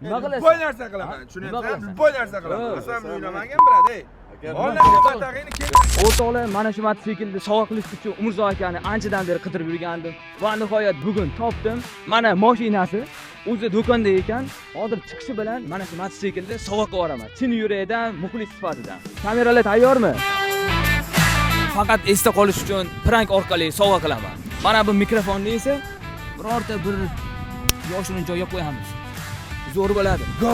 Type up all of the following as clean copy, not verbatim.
Nima qilasan? Boy narsa qilaman. Tushunyapsizmi? Boy narsa qilaman. Asam o'ylamagan biradi. O'rtoqlar, mana shu mototsiklni sovg'a qilish uchun Umrzoq akani anchadan beri qidirib yurgandim va nihoyat bugun topdim. Mana mashinasi o'zi do'konda ekan. Hozir chiqishi bilan mana shu mototsiklni sovg'a qilib yuboraman. Chin yurakdan, muxlis sifatida. Kameralar tayyormi? Faqat esda qolish uchun prank orqali sovg'a qilaman. Mana bu mikrofonni esa birorta bir yoshini joyiga qo'yamiz. Zo'r bo'ladi. Go!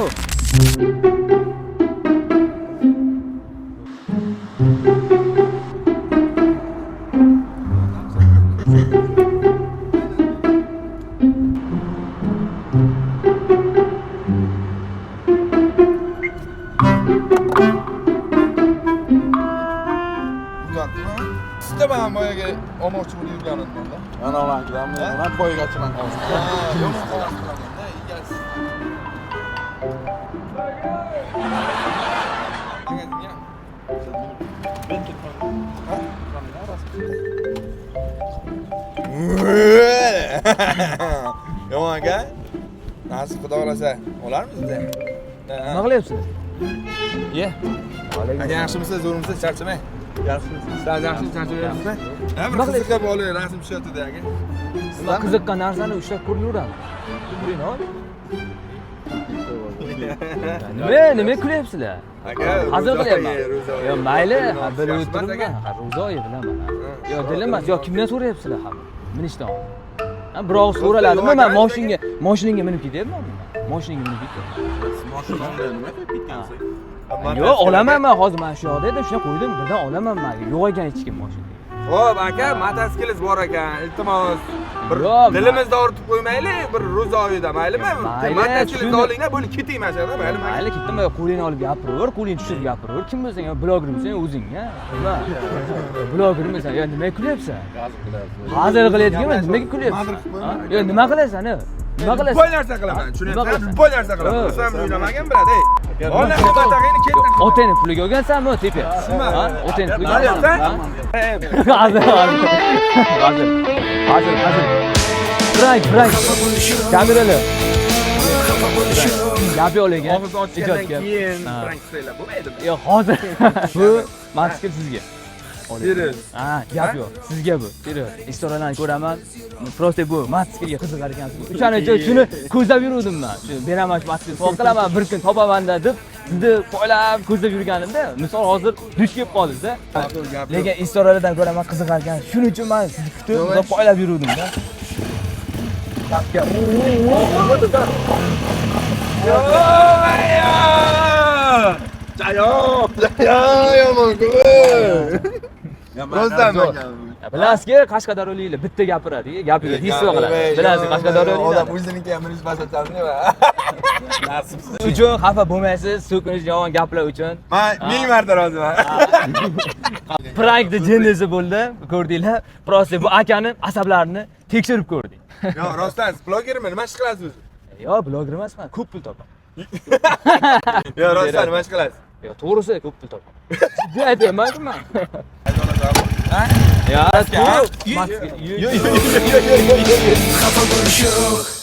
Ben boyaga olmoqchi bo'lib yurgandim da. Ana ularnikidan men poygachiman hozir. Yomon qilganman-da, egasiz. Yomon aka. Nasib xudo xolasa, olarmizda. Nima qilyapsizlar? Ye. Aka yaxshimisiz, zo'rmisiz, charchamang. Yaxshimisiz? Siz yaxshimisiz, charchamayapsizmi? Bir qiziqib olay, rasm tushyapti-da aka. Sizlar qiziqqan narsani ushlab ko'raveramiz. Ko'ring, hoy. Nima kulyapsizlar? Aka, hazil qilyapman. Yo, mayli, bilib o'tiribman. Ro'zoyi bilaman. Yo, dilim emas, yo kimdan so'rayapsizlar ham? Minishdan. Biroq so'raladimi? Men mashinangga minib ketyapmanmi? Mashinangga minib ketyapman. Mashinangda nima qilib ketgansiz? Yo'q, olaman men hozir mana shu yoqda edim, shuna qo'ydim, birdan olaman men. Yo'q ekan hech kim mashina. Xo'p, aka, motosiklingiz bor ekan. Iltimos, bir dilimizda ortib qo'ymaylik, bir ro'za oyida, maylimi? Motosiklingizni olinglar, bo'lib keting mashina, maylimi? Mayli, ketdim, qo'lingni olib gapiraver, qo'lingni tushirib gapiraver. Kim bo'lsang, blogermisan o'zing-a? Nima? Blogermisan, yo nimaga kulyapsan? Hazil qilayotganman, nimaga kulyapsan? Yo, nima qilasan? Nima qilasan? Boy narsa qilaman, tushunyapsizmi? Boy narsa qilaman. Asam o'ylamagan biradi. Ola matag'ini ketdi. Otangni puliga olgansanmi, tepa? Ha? Otangni puliga olgansan? Hazil. Prank. Kameralar. Gap yo'q lekin. Og'iz ochgandan keyin prank qilinglar bo'lmaydimi? Yo'q, hozir. Bu mototsikl sizga. Serios. Ha, gap yo'q. Sizga bu. Serios. Istoralarni ko'raman. Prosta bu mototsiklga qiziqar ekansiz. O'shaning uchun shuni ko'zlab yuruvdim men. Shu beraman shu mototsikl sovg'a qilaman, bir kun topaman-da deb sizni poylab ko'zlab yurganimda, misol hozir duch kelib qoldingiz-da. Lekin istoralardan ko'raman qiziqar ekan. Shuning uchun men sizni kutib, poylab yuruvdim-da. Gapga. Yomon-ku. Bilasizki, Qashqadaryoliklar bitta gapiradi, gapiga hissa qiladi. Bilasizki, Qashqadaryoliklar odam o'ziniki ham bilish boshlaydimi? Nasibsiz. Shu uchun xafa bo'lmaysiz, so'kinish yomon gaplar uchun. Men 1000 marta roziman. Prankda jinnisi bo'ldi, ko'rdinglar. Prosta bu akani asablarini tekshirib ko'rdik. Yo, rostdan, blogermi? Nima ish qilasiz o'zi? Yo, bloger emasman, ko'p pul topaman. Yo, rostdan nima ish qilasiz? Yo, to'g'risi ko'p pul topaman. Jiddiy aytyapman-ku. Ha? Ya, to'g'ri. Yo. Xafa bo'lish yo'q.